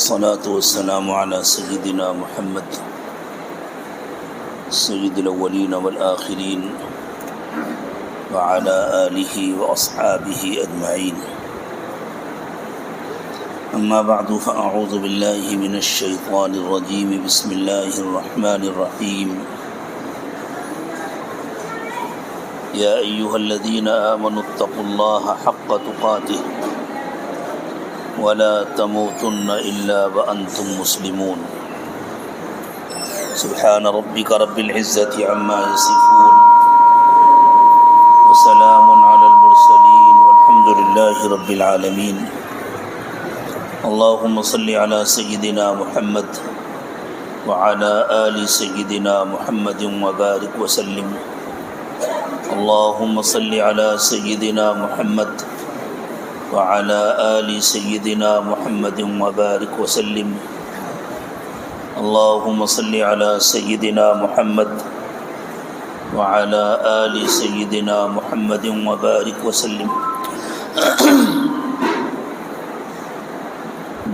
والصلاة والسلام على سيدنا محمد سيد الأولين والآخرين وعلى آله وأصحابه أجمعين. أما بعد فأعوذ بالله من الشيطان الرجيم. بسم الله الرحمن الرحيم. يا أيها الذين آمنوا اتقوا الله حق تقاته ولا تموتن إلا وأنتم مسلمون. سبحان ربك رب العزة عما يصفون وسلام على المرسلين والحمد لله رب العالمين. اللهم صل على سيدنا محمد وعلى آل سيدنا محمد وبارك وسلم. اللهم صل على سيدنا محمد وعلى آل سيدنا محمد وبارك وسلم. اللهم صل على سيدنا محمد وعلى آل سيدنا محمد وبارك وسلم.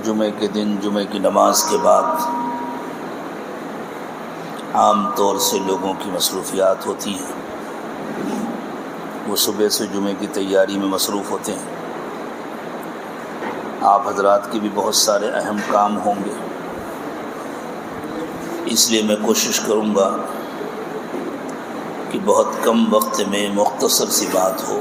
جمعہ کے دن جمعہ کی نماز کے بعد عام طور سے لوگوں کی مصروفیات ہوتی ہیں. وہ صبح سے جمعہ کی تیاری میں مصروف ہوتے ہیں. آپ حضرات کے بھی بہت سارے اہم کام ہوں گے، اس لیے میں کوشش کروں گا کہ بہت کم وقت میں مختصر سی بات ہو.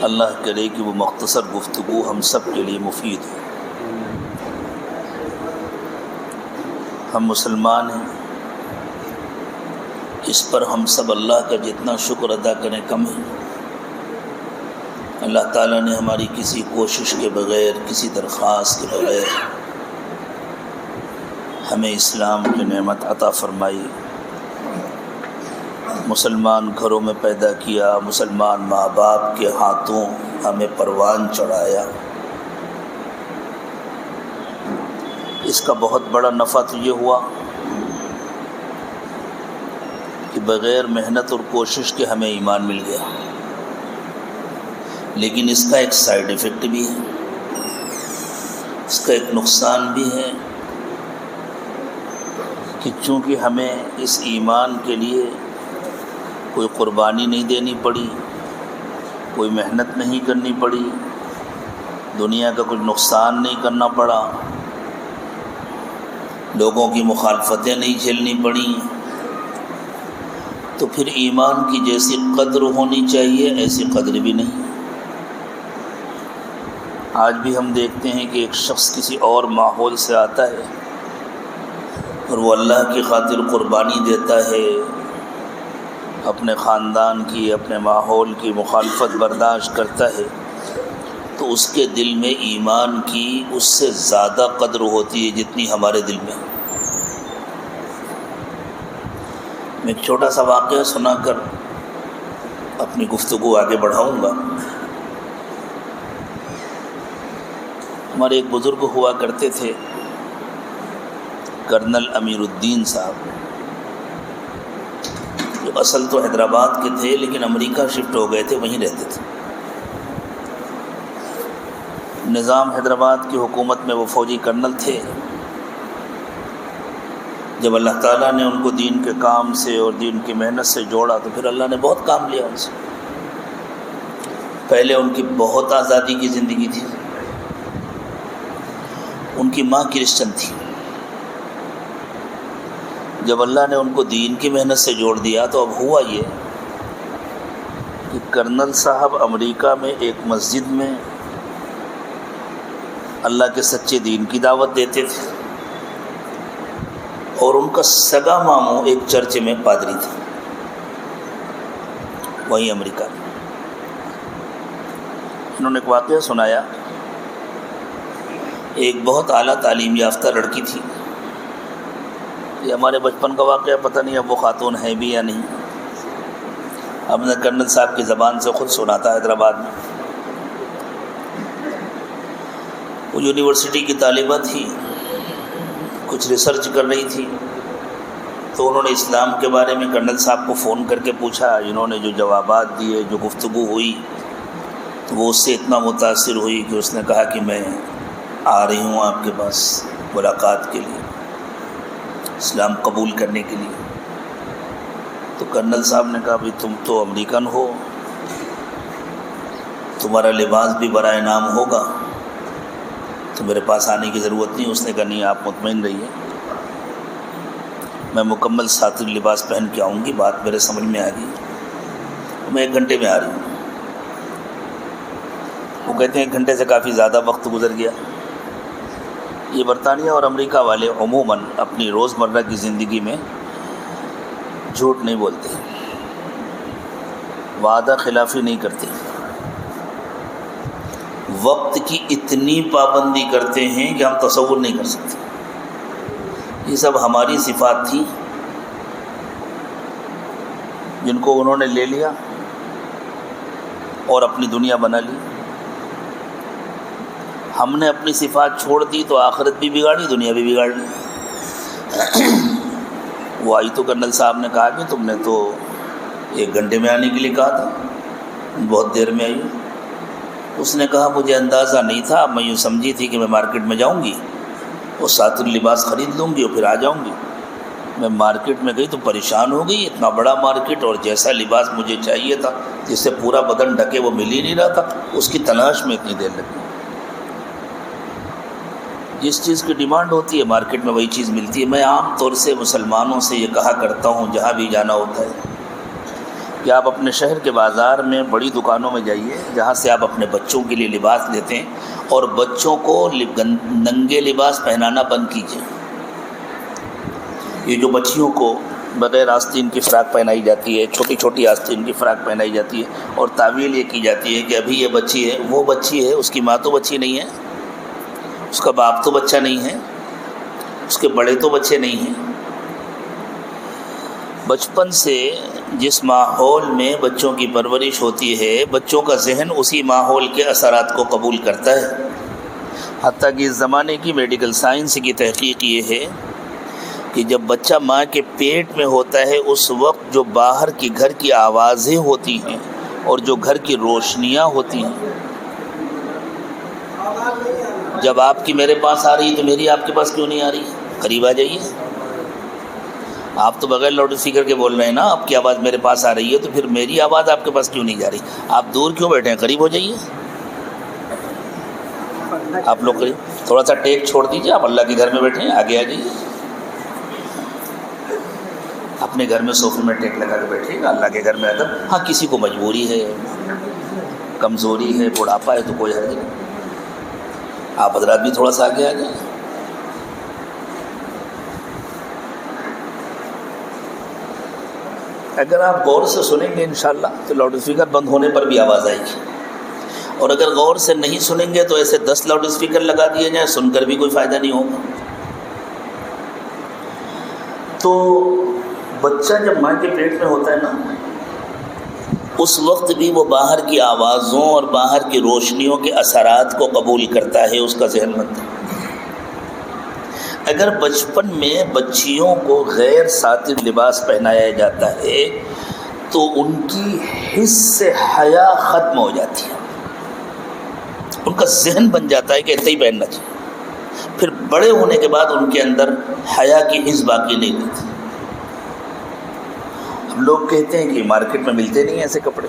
اللہ کرے کہ وہ مختصر گفتگو ہم سب کے لیے مفید ہو. ہم مسلمان ہیں، اس پر ہم سب اللہ کا جتنا شکر ادا کریں کم ہے. اللہ تعالیٰ نے ہماری کسی کوشش کے بغیر، کسی درخواست کے بغیر ہمیں اسلام کی نعمت عطا فرمائی، مسلمان گھروں میں پیدا کیا، مسلمان ماں باپ کے ہاتھوں ہمیں پروان چڑھایا. اس کا بہت بڑا نفع تو یہ ہوا کہ بغیر محنت اور کوشش کے ہمیں ایمان مل گیا. لیکن اس کا ایک سائیڈ ایفیکٹ بھی ہے، اس کا ایک نقصان بھی ہے کہ چونکہ ہمیں اس ایمان کے لیے کوئی قربانی نہیں دینی پڑی، کوئی محنت نہیں کرنی پڑی، دنیا کا کچھ نقصان نہیں کرنا پڑا، لوگوں کی مخالفتیں نہیں جھیلنی پڑیں، تو پھر ایمان کی جیسی قدر ہونی چاہیے ایسی قدر بھی نہیں. آج بھی ہم دیکھتے ہیں کہ ایک شخص کسی اور ماحول سے آتا ہے اور وہ اللہ کی خاطر قربانی دیتا ہے، اپنے خاندان کی، اپنے ماحول کی مخالفت برداشت کرتا ہے، تو اس کے دل میں ایمان کی اس سے زیادہ قدر ہوتی ہے جتنی ہمارے دل میں. میں ایک چھوٹا سا واقعہ سنا کر اپنی گفتگو آگے بڑھاؤں گا. ہمارے ایک بزرگ ہوا کرتے تھے، کرنل امیر الدین صاحب، جو اصل تو حیدرآباد کے تھے لیکن امریکہ شفٹ ہو گئے تھے، وہیں رہتے تھے. نظام حیدرآباد کی حکومت میں وہ فوجی کرنل تھے. جب اللہ تعالیٰ نے ان کو دین کے کام سے اور دین کی محنت سے جوڑا تو پھر اللہ نے بہت کام لیا ان سے. پہلے ان کی بہت آزادی کی زندگی تھی. ان کی ماں کرسچن تھی. جب اللہ نے ان کو دین کی محنت سے جوڑ دیا تو اب ہوا یہ کہ کرنل صاحب امریکہ میں ایک مسجد میں اللہ کے سچے دین کی دعوت دیتے تھے، اور ان کا سگا ماموں ایک چرچ میں پادری تھے وہیں امریکہ میں. انہوں نے ایک واقعہ سنایا. ایک بہت اعلیٰ تعلیم یافتہ لڑکی تھی. یہ ہمارے بچپن کا واقعہ، پتہ نہیں اب وہ خاتون ہے بھی یا نہیں. اب نے کرنل صاحب کی زبان سے خود سنا تھا. حیدرآباد میں وہ یونیورسٹی کی طالبہ تھی، کچھ ریسرچ کر رہی تھی، تو انہوں نے اسلام کے بارے میں کرنل صاحب کو فون کر کے پوچھا. انہوں نے جو جوابات دیے، جو گفتگو ہوئی، تو وہ اس سے اتنا متاثر ہوئی کہ اس نے کہا کہ میں آ رہی ہوں آپ کے پاس ملاقات کے لیے، اسلام قبول کرنے کے لیے۔ تو کرنل صاحب نے کہا بھائی تم تو امریکن ہو، تمہارا لباس بھی برائے نام ہوگا، تو میرے پاس آنے کی ضرورت نہیں۔ اس نے کہا نہیں، آپ مطمئن رہیے، میں مکمل ساتری لباس پہن کے آؤں گی، بات میرے سمجھ میں آ گئی، میں 1 گھنٹے میں آ رہی ہوں۔ وہ کہتے ہیں 1 گھنٹے سے کافی زیادہ وقت گزر گیا۔ یہ برطانیہ اور امریکہ والے عموماً اپنی روزمرہ کی زندگی میں جھوٹ نہیں بولتے، وعدہ خلافی نہیں کرتے، وقت کی اتنی پابندی کرتے ہیں کہ ہم تصور نہیں کر سکتے۔ یہ سب ہماری صفات تھی جن کو انہوں نے لے لیا اور اپنی دنیا بنا لی۔ ہم نے اپنی صفات چھوڑ دی تو آخرت بھی بگاڑی، دنیا بھی بگاڑ لی۔ وہ آئی تو کرنل صاحب نے کہا کہ تم نے تو 1 گھنٹے میں آنے کے لیے کہا تھا، بہت دیر میں آئی۔ اس نے کہا مجھے اندازہ نہیں تھا، میں یوں سمجھی تھی کہ میں مارکیٹ میں جاؤں گی اور ساتری لباس خرید لوں گی اور پھر آ جاؤں گی۔ میں مارکیٹ میں گئی تو پریشان ہو گئی، اتنا بڑا مارکیٹ اور جیسا لباس مجھے چاہیے تھا جس سے پورا بدن ڈھکے وہ مل ہی نہیں رہا تھا، اس کی تلاش میں اتنی دیر لگی۔ جس چیز کی ڈیمانڈ ہوتی ہے مارکیٹ میں وہی چیز ملتی ہے۔ میں عام طور سے مسلمانوں سے یہ کہا کرتا ہوں جہاں بھی جانا ہوتا ہے کہ آپ اپنے شہر کے بازار میں بڑی دکانوں میں جائیے جہاں سے آپ اپنے بچوں کے لیے لباس لیتے ہیں، اور بچوں کو ننگے لباس پہنانا بند کیجیے۔ یہ جو بچیوں کو بغیر آستین کی فراق پہنائی جاتی ہے، چھوٹی چھوٹی آستین کی فراق پہنائی جاتی ہے، اور تعویل یہ کی جاتی ہے کہ ابھی یہ بچی ہے، وہ بچی ہے، اس کی ماں تو بچی نہیں ہے، اس کا باپ تو بچہ نہیں ہے، اس کے بڑے تو بچے نہیں ہیں۔ بچپن سے جس ماحول میں بچوں کی پرورش ہوتی ہے، بچوں کا ذہن اسی ماحول کے اثرات کو قبول کرتا ہے۔ حتیٰ کہ اس زمانے کی میڈیکل سائنس کی تحقیق یہ ہے کہ جب بچہ ماں کے پیٹ میں ہوتا ہے اس وقت جو باہر کی گھر کی آوازیں ہوتی ہیں اور جو گھر کی روشنیاں ہوتی ہیں، جب آپ کی میرے پاس آ رہی ہے تو میری آپ کے پاس کیوں نہیں آ رہی؟ قریب آ جائیے۔ آپ تو بغیر لاؤڈ اسپیکر کے بول رہے ہیں نا، آپ کی آواز میرے پاس آ رہی ہے تو پھر میری آواز آپ کے پاس کیوں نہیں جا رہی؟ آپ دور کیوں بیٹھے ہیں؟ قریب ہو جائیے۔ آپ لوگ قریب، تھوڑا سا ٹیک چھوڑ دیجیے، آپ اللہ کے گھر میں بیٹھے ہیں، آگے آ جائیے۔ اپنے گھر میں صوفے میں ٹیک لگا کے بیٹھیے گا، اللہ کے گھر میں ادب۔ ہاں کسی کو مجبوری ہے، کمزوری ہے، بڑھاپا ہے تو کوئی حرج نہیں، آپ حضرات بھی تھوڑا سا آگے آ جائیں۔ اگر آپ غور سے سنیں گے انشاءاللہ تو لاؤڈ اسپیکر بند ہونے پر بھی آواز آئے گی، اور اگر غور سے نہیں سنیں گے تو ایسے 10 لاؤڈ اسپیکر لگا دیے جائیں، سن کر بھی کوئی فائدہ نہیں ہوگا۔ تو بچہ جب ماں کے پیٹ میں ہوتا ہے نا، اس وقت بھی وہ باہر کی آوازوں اور باہر کی روشنیوں کے اثرات کو قبول کرتا ہے، اس کا ذہن بنتا ہے۔ اگر بچپن میں بچیوں کو غیر ساتر لباس پہنایا جاتا ہے تو ان کی حس سے حیا ختم ہو جاتی ہے، ان کا ذہن بن جاتا ہے کہ ایسے ہی پہننا چاہیے، پھر بڑے ہونے کے بعد ان کے اندر حیا کی حس باقی نہیں رہتی۔ ہم لوگ کہتے ہیں کہ مارکیٹ میں ملتے نہیں ایسے کپڑے،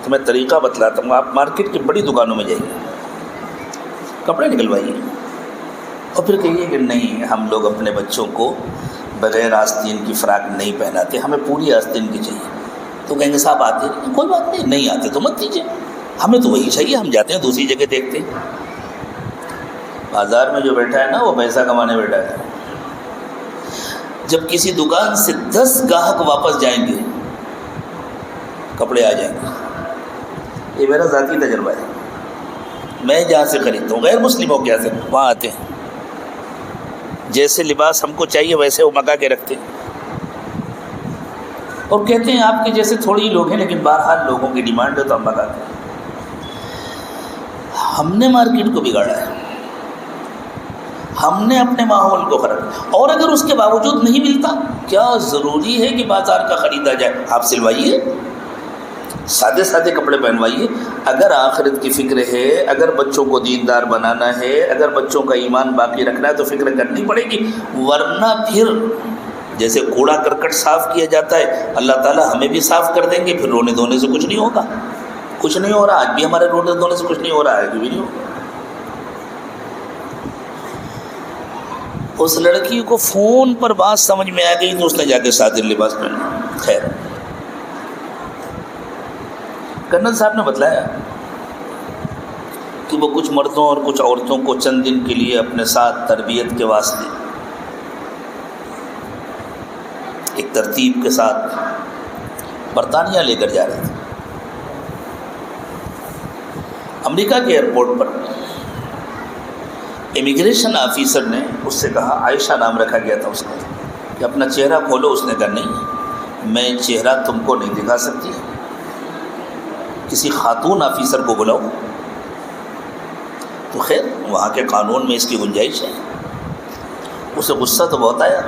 تو میں طریقہ بتلاتا ہوں، آپ مارکیٹ کی بڑی دکانوں میں جائیے، کپڑے نکلوائیے، اور پھر کہیے کہ نہیں ہم لوگ اپنے بچوں کو بغیر آستین کی فراق نہیں پہناتے، ہمیں پوری آستین کی چاہیے۔ تو کہیں گے صاحب آتے نہیں، کوئی بات نہیں، نہیں آتے تو مت دیجیے، ہمیں تو وہی چاہیے، ہم جاتے ہیں دوسری جگہ دیکھتے ہیں۔ بازار میں جو بیٹھا ہے نا وہ پیسہ کمانے بیٹھا ہے، جب کسی دکان سے 10 گاہک واپس جائیں گے کپڑے آ جائیں گے، یہ میرا ذاتی تجربہ ہے، میں جہاں سے خریدتا ہوں، غیر مسلموں کے یہاں سے وہاں آتے ہیں، جیسے لباس ہم کو چاہیے ویسے وہ منگا کے رکھتے ہیں، اور کہتے ہیں آپ کے جیسے تھوڑے ہی لوگ ہیں لیکن بہرحال لوگوں کی ڈیمانڈ ہے تو ہم منگاتے ہیں۔ ہم نے مارکیٹ کو بگاڑا ہے، ہم نے اپنے ماحول کو خراب، اور اگر اس کے باوجود نہیں ملتا، کیا ضروری ہے کہ بازار کا خریدا جائے؟ آپ سلوائیے، سادے سادے کپڑے پہنوائیے. اگر آخرت کی فکر ہے، اگر بچوں کو دیندار بنانا ہے، اگر بچوں کا ایمان باقی رکھنا ہے تو فکر کرنی پڑے گی. ورنہ پھر جیسے کوڑا کرکٹ صاف کیا جاتا ہے، اللہ تعالیٰ ہمیں بھی صاف کر دیں گے. پھر رونے دھونے سے کچھ نہیں ہوگا. کچھ نہیں ہو رہا، آج بھی ہمارے رونے دھونے سے کچھ نہیں ہو رہا ہے، بھی نہیں ہوگا. اس لڑکی کو فون پر بات سمجھ میں آ گئی تو اس نے جا کے سادر لباس پہنا. خیر، کرنل صاحب نے بتلایا کہ وہ کچھ مردوں اور کچھ عورتوں کو چند دن کے لیے اپنے ساتھ تربیت کے واسطے ایک ترتیب کے ساتھ برطانیہ لے کر جا رہے تھے. امریکہ کے ایئرپورٹ پر امیگریشن آفیسر نے اس سے کہا، عائشہ نام رکھا گیا تھا اس کا، کہ اپنا چہرہ کھولو. اس نے کہا نہیں، میں چہرہ تم کو نہیں دکھا سکتی، کسی خاتون آفیسر کو بلاؤ. تو خیر وہاں کے قانون میں اس کی گنجائش ہے. اسے غصہ تو بہت آیا،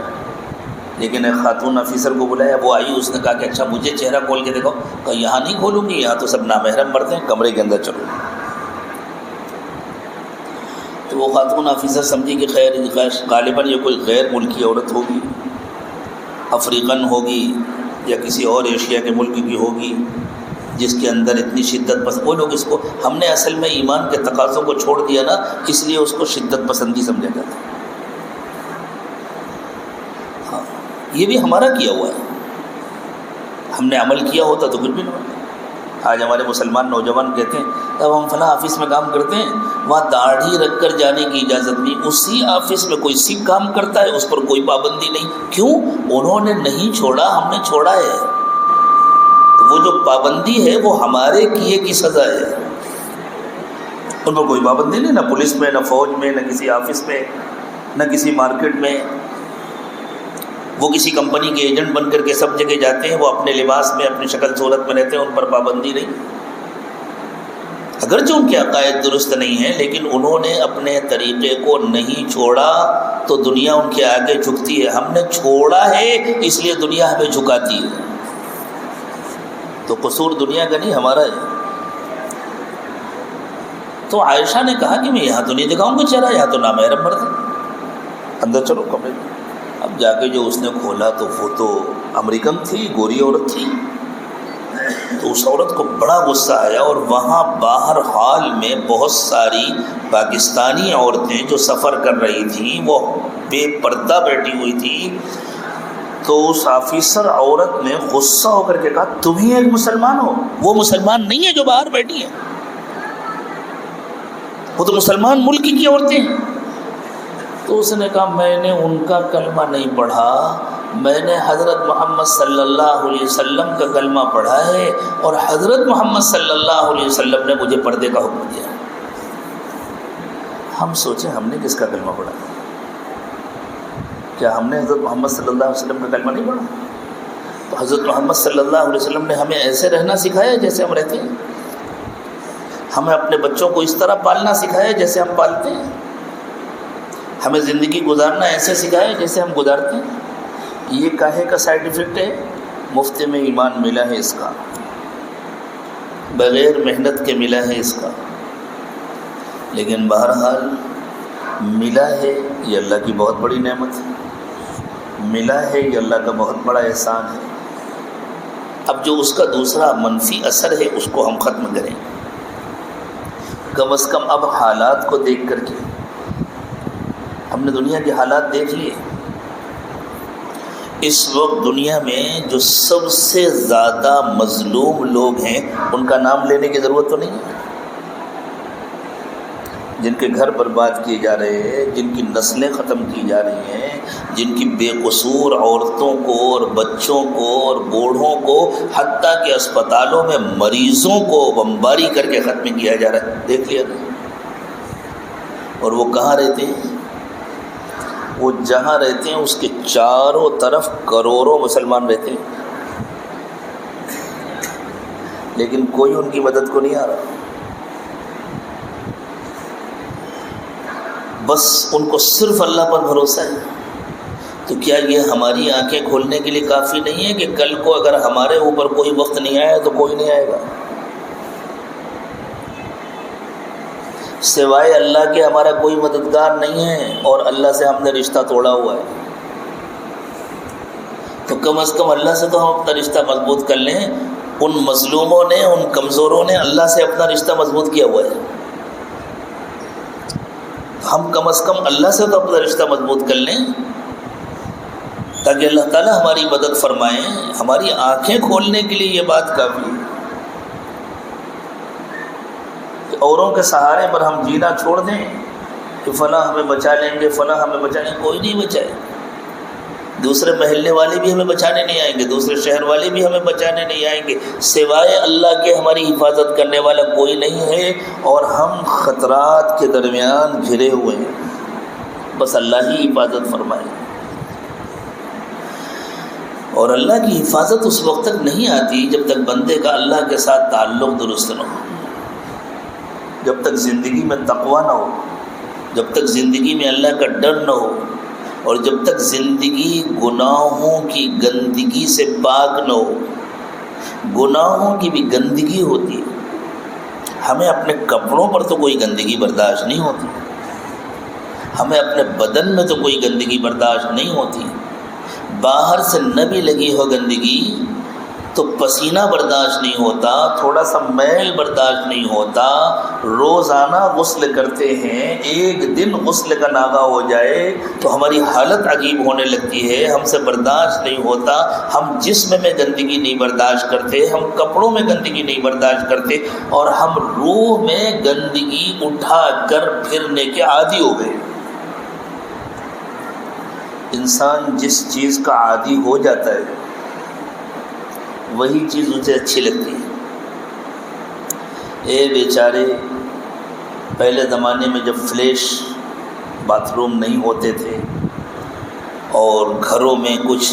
لیکن ایک خاتون آفیسر کو بلایا. وہ آئی، اس نے کہا کہ اچھا مجھے چہرہ کھول کے دیکھو. کہ یہاں نہیں کھولوں گی، یہاں تو سب نامحرم مرتے ہیں، کمرے کے اندر چلو. تو وہ خاتون آفیسر سمجھی کہ خیر غالباً یہ کوئی غیر ملکی عورت ہوگی، افریقن ہوگی یا کسی اور ایشیا کے ملک کی ہوگی جس کے اندر اتنی شدت پسند. وہ لوگ اس کو، ہم نے اصل میں ایمان کے تقاضوں کو چھوڑ دیا نا، اس لیے اس کو شدت پسندی سمجھا جاتا ہے. ہاں، یہ بھی ہمارا کیا ہوا ہے. ہم نے عمل کیا ہوتا تو کچھ بھی نہ ہوتا. آج ہمارے مسلمان نوجوان کہتے ہیں اب ہم فلاں آفس میں کام کرتے ہیں، وہاں داڑھی رکھ کر جانے کی اجازت نہیں. اسی آفس میں کوئی سکھ کام کرتا ہے، اس پر کوئی پابندی نہیں. کیوں؟ انہوں نے نہیں چھوڑا، ہم نے چھوڑا ہے. تو وہ جو پابندی ہے وہ ہمارے کیے کی سزا ہے. ان پر کوئی پابندی نہیں، نہ پولیس میں، نہ فوج میں، نہ کسی آفس میں، نہ کسی مارکیٹ میں. وہ کسی کمپنی کے ایجنٹ بن کر کے سب جگہ جاتے ہیں، وہ اپنے لباس میں، اپنی شکل صورت میں رہتے ہیں، ان پر پابندی نہیں. اگرچہ ان کے عقائد درست نہیں ہیں، لیکن انہوں نے اپنے طریقے کو نہیں چھوڑا تو دنیا ان کے آگے جھکتی ہے. ہم نے چھوڑا ہے اس لیے دنیا ہمیں جھکاتی ہے. تو قصور دنیا کا نہیں، ہمارا ہے. تو عائشہ نے کہا کہ میں یہاں تو نہیں دکھاؤں گا چہرہ، یہاں تو نامحرم مرد ہے، اندر چلو کمرے میں. اب جا کے جو اس نے کھولا تو وہ تو امریکن تھی، گوری عورت تھی. تو اس عورت کو بڑا غصہ آیا، اور وہاں باہر ہال میں بہت ساری پاکستانی عورتیں جو سفر کر رہی تھیں وہ بے پردہ بیٹھی ہوئی تھی. تو اس آفیسر عورت نے غصہ ہو کر کے کہا تم ہی ایک مسلمان ہو؟ وہ مسلمان نہیں ہے جو باہر بیٹھی ہیں، وہ تو مسلمان ملک کی عورتیں ہیں. تو اس نے کہا میں نے ان کا کلمہ نہیں پڑھا، میں نے حضرت محمد صلی اللہ علیہ وسلم کا کلمہ پڑھا ہے، اور حضرت محمد صلی اللہ علیہ وسلم نے مجھے پردے کا حکم دیا. ہم سوچیں ہم نے کس کا کلمہ پڑھا؟ کیا ہم نے حضرت محمد صلی اللہ علیہ وسلم کا کلمہ نہیں پڑھا؟ تو حضرت محمد صلی اللہ علیہ وسلم نے ہمیں ایسے رہنا سکھایا جیسے ہم رہتے ہیں. ہمیں اپنے بچوں کو اس طرح پالنا سکھایا جیسے ہم پالتے ہیں. ہمیں زندگی گزارنا ایسے سکھایا جیسے ہم گزارتے ہیں. یہ کاہے کا سائیڈ ایفیکٹ ہے؟ مفت میں ایمان ملا ہے اس کا، بغیر محنت کے ملا ہے اس کا. لیکن بہرحال ملا ہے، یہ اللہ کی بہت بڑی نعمت ہے. ملا ہے یہ اللہ کا بہت بڑا احسان ہے. اب جو اس کا دوسرا منفی اثر ہے اس کو ہم ختم کریں. کم از کم اب حالات کو دیکھ کر کے، ہم نے دنیا کے حالات دیکھ لیے. اس وقت دنیا میں جو سب سے زیادہ مظلوم لوگ ہیں ان کا نام لینے کی ضرورت تو نہیں ہے. جن کے گھر برباد کیے جا رہے ہیں، جن کی نسلیں ختم کی جا رہی ہیں، جن کی بے قصور عورتوں کو اور بچوں کو اور بوڑھوں کو، حتیٰ کہ اسپتالوں میں مریضوں کو بمباری کر کے ختم کیا جا رہا ہے، دیکھ لیا. اور وہ کہاں رہتے ہیں؟ وہ جہاں رہتے ہیں اس کے چاروں طرف کروڑوں مسلمان رہتے ہیں، لیکن کوئی ان کی مدد کو نہیں آ رہا. بس ان کو صرف اللہ پر بھروسہ ہے. تو کیا یہ ہماری آنکھیں کھولنے کے لیے کافی نہیں ہے کہ کل کو اگر ہمارے اوپر کوئی وقت نہیں آیا تو کوئی نہیں آئے گا؟ سوائے اللہ کے ہمارا کوئی مددگار نہیں ہے، اور اللہ سے ہم نے رشتہ توڑا ہوا ہے، تو کم از کم اللہ سے تو ہم اپنا رشتہ مضبوط کر لیں۔ ان مظلوموں نے، ان کمزوروں نے اللہ سے اپنا رشتہ مضبوط کیا ہوا ہے، ہم کم از کم اللہ سے تو اپنا رشتہ مضبوط کر لیں تاکہ اللہ تعالیٰ ہماری مدد فرمائیں۔ ہماری آنکھیں کھولنے کے لیے یہ بات کافی ہے کہ اوروں کے سہارے پر ہم جینا چھوڑ دیں کہ فلاں ہمیں بچا لیں گے، فلاں ہمیں بچا لیں گے۔ کوئی نہیں بچائے، دوسرے محلے والے بھی ہمیں بچانے نہیں آئیں گے، دوسرے شہر والے بھی ہمیں بچانے نہیں آئیں گے، سوائے اللہ کے ہماری حفاظت کرنے والا کوئی نہیں ہے، اور ہم خطرات کے درمیان گھرے ہوئے ہیں، بس اللہ ہی حفاظت فرمائے۔ اور اللہ کی حفاظت اس وقت تک نہیں آتی جب تک بندے کا اللہ کے ساتھ تعلق درست نہ ہو، جب تک زندگی میں تقویٰ نہ ہو، جب تک زندگی میں اللہ کا ڈر نہ ہو، اور جب تک زندگی گناہوں کی گندگی سے پاک نہ ہو۔ گناہوں کی بھی گندگی ہوتی ہے، ہمیں اپنے کپڑوں پر تو کوئی گندگی برداشت نہیں ہوتی، ہمیں اپنے بدن میں تو کوئی گندگی برداشت نہیں ہوتی، باہر سے نہ بھی لگی ہو گندگی تو پسینہ برداشت نہیں ہوتا، تھوڑا سا میل برداشت نہیں ہوتا، روزانہ غسل کرتے ہیں، ایک دن غسل کا ناغہ ہو جائے تو ہماری حالت عجیب ہونے لگتی ہے، ہم سے برداشت نہیں ہوتا، ہم جسم میں گندگی نہیں برداشت کرتے، ہم کپڑوں میں گندگی نہیں برداشت کرتے، اور ہم روح میں گندگی اٹھا کر پھرنے کے عادی ہو گئے۔ انسان جس چیز کا عادی ہو جاتا ہے وہی چیز اسے اچھی لگتی ہے۔ اے بیچارے، پہلے زمانے میں جب فلیش باتھ روم نہیں ہوتے تھے اور گھروں میں کچھ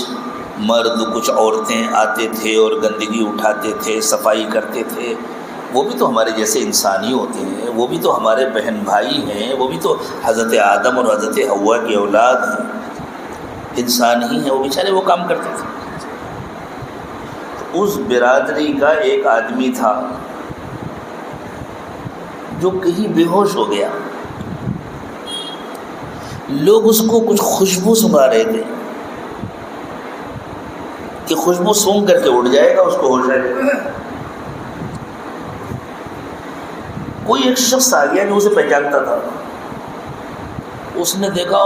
مرد کچھ عورتیں آتے تھے اور گندگی اٹھاتے تھے، صفائی کرتے تھے، وہ بھی تو ہمارے جیسے انسان ہی ہوتے ہیں، وہ بھی تو ہمارے بہن بھائی ہیں، وہ بھی تو حضرت آدم اور حضرت حوا کی اولاد ہیں، انسان ہی ہیں، وہ بیچارے وہ کام کرتے تھے۔ اس برادری کا ایک آدمی تھا جو کہیں بے ہوش ہو گیا، لوگ اس کو کچھ خوشبو سنگا رہے تھے کہ خوشبو سونگ کر کے اٹھ جائے گا، اس کو ہوش آئے گا۔ کوئی ایک شخص آ گیا جو اسے پہچانتا تھا، اس نے دیکھا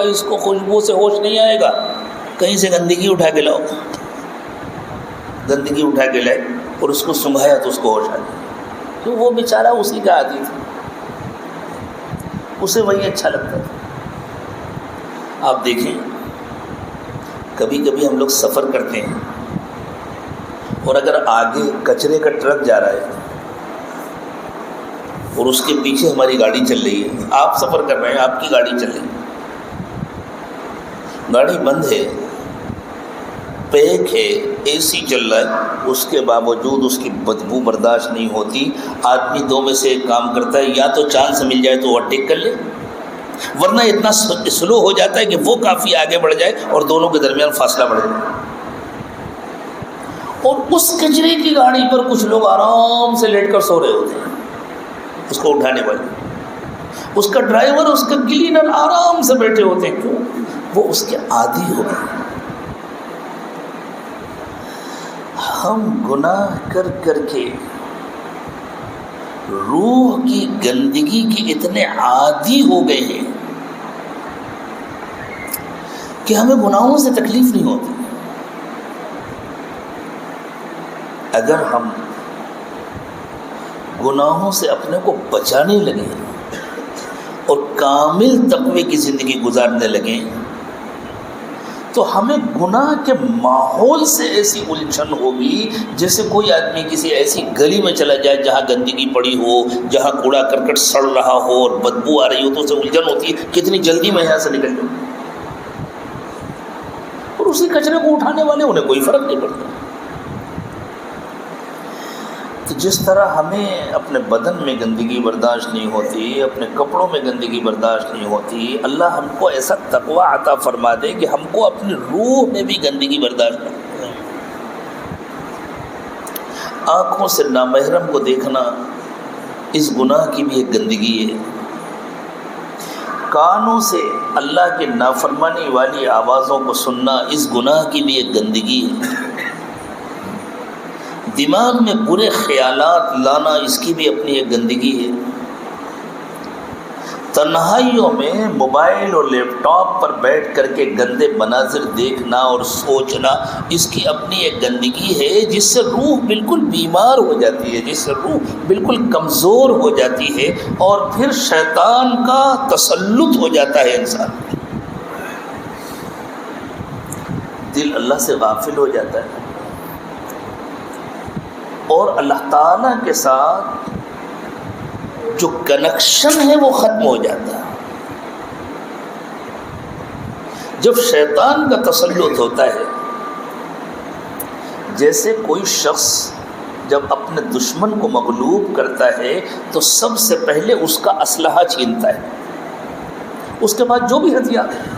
اس کو خوشبو سے ہوش نہیں آئے گا، کہیں سے گندگی اٹھا کے لاؤ، گندگی اٹھا کے لائے اور اس کو سنگھایا تو اس کو ہوش آ گیا، تو وہ بیچارہ اسی کا عادی تھا، اسے وہی اچھا لگتا تھا۔ آپ دیکھیں، کبھی کبھی ہم لوگ سفر کرتے ہیں اور اگر آگے کچرے کا ٹرک جا رہا ہے اور اس کے پیچھے ہماری گاڑی چل رہی ہے، آپ سفر کر رہے ہیں، آپ کی گاڑی چل رہی ہے، گاڑی بند ہے، پیک ہے، اے سی چل رہا ہے، اس کے باوجود اس کی بدبو برداشت نہیں ہوتی، آدمی دو میں سے ایک کام کرتا ہے، یا تو چانس مل جائے تو اوورٹیک کر لے، ورنہ اتنا سلو ہو جاتا ہے کہ وہ کافی آگے بڑھ جائے اور دونوں کے درمیان فاصلہ بڑھ جائے۔ اور اس کچرے کی گاڑی پر کچھ لوگ آرام سے لیٹ کر سو رہے ہوتے ہیں، اس کو اٹھانے والے، اس کا ڈرائیور، اس کا کلینر آرام سے بیٹھے ہوتے ہیں، کیوں؟ وہ اس کے عادی ہو گئے۔ ہم گناہ کر کر کے روح کی گندگی کے اتنے عادی ہو گئے ہیں کہ ہمیں گناہوں سے تکلیف نہیں ہوتی۔ اگر ہم گناہوں سے اپنے کو بچانے لگیں اور کامل تقوی کی زندگی گزارنے لگیں تو ہمیں گناہ کے ماحول سے ایسی الجھن ہوگی جیسے کوئی آدمی کسی ایسی گلی میں چلا جائے جہاں گندگی پڑی ہو، جہاں کوڑا کرکٹ سڑ رہا ہو اور بدبو آ رہی ہو تو اسے الجھن ہوتی ہے کتنی جلدی میں یہاں سے نکل جاؤں، اور اسی کچرے کو اٹھانے والے انہیں کوئی فرق نہیں پڑتا۔ تو جس طرح ہمیں اپنے بدن میں گندگی برداشت نہیں ہوتی، اپنے کپڑوں میں گندگی برداشت نہیں ہوتی، اللہ ہم کو ایسا تقوی عطا فرما دے کہ ہم کو اپنی روح میں بھی گندگی برداشت نہیں ہو۔ آنکھوں سے نامحرم کو دیکھنا اس گناہ کی بھی ایک گندگی ہے، کانوں سے اللہ کے نافرمانی والی آوازوں کو سننا اس گناہ کی بھی ایک گندگی ہے، دماغ میں برے خیالات لانا اس کی بھی اپنی ایک گندگی ہے، تنہائیوں میں موبائل اور لیپ ٹاپ پر بیٹھ کر کے گندے مناظر دیکھنا اور سوچنا اس کی اپنی ایک گندگی ہے، جس سے روح بالکل بیمار ہو جاتی ہے، جس سے روح بالکل کمزور ہو جاتی ہے، اور پھر شیطان کا تسلط ہو جاتا ہے انسان، دل اللہ سے غافل ہو جاتا ہے اور اللہ تعالیٰ کے ساتھ جو کنیکشن ہے وہ ختم ہو جاتا ہے۔ جب شیطان کا تسلط ہوتا ہے، جیسے کوئی شخص جب اپنے دشمن کو مغلوب کرتا ہے تو سب سے پہلے اس کا اسلحہ چھینتا ہے، اس کے بعد جو بھی ہتھیار ہے،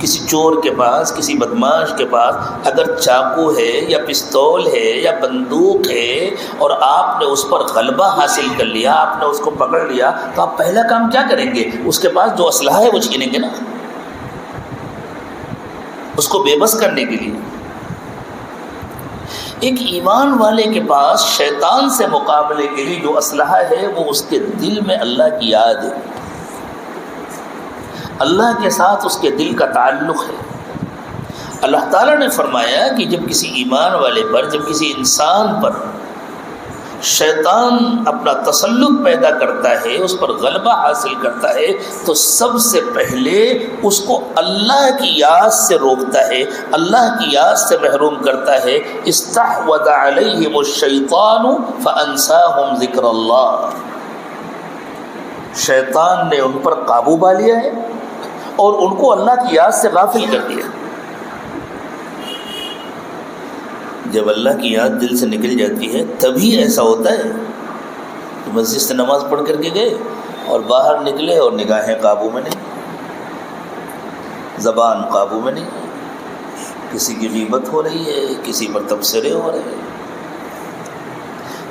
کسی چور کے پاس، کسی بدماش کے پاس اگر چاقو ہے یا پستول ہے یا بندوق ہے اور آپ نے اس پر غلبہ حاصل کر لیا، آپ نے اس کو پکڑ لیا، تو آپ پہلا کام کیا کریں گے؟ اس کے پاس جو اسلحہ ہے وہ چھینیں گے نا، اس کو بے بس کرنے کے لیے۔ ایک ایمان والے کے پاس شیطان سے مقابلے کے لیے جو اسلحہ ہے وہ اس کے دل میں اللہ کی یاد ہے، اللہ کے ساتھ اس کے دل کا تعلق ہے۔ اللہ تعالیٰ نے فرمایا کہ جب کسی ایمان والے پر، جب کسی انسان پر شیطان اپنا تسلط پیدا کرتا ہے، اس پر غلبہ حاصل کرتا ہے، تو سب سے پہلے اس کو اللہ کی یاد سے روکتا ہے، اللہ کی یاد سے محروم کرتا ہے۔ استحوذ علیہم الشیطان فانساہم ذکر اللہ، شیطان نے ان پر قابو پا لیا ہے اور ان کو اللہ کی یاد سے غافل کر دیا۔ جب اللہ کی یاد دل سے نکل جاتی ہے تبھی ایسا ہوتا ہے کہ مسجد سے نماز پڑھ کر کے گئے اور باہر نکلے اور نگاہیں قابو میں نہیں، زبان قابو میں نہیں، کسی کی غیبت ہو رہی ہے، کسی پر تبصرے ہو رہے ہیں،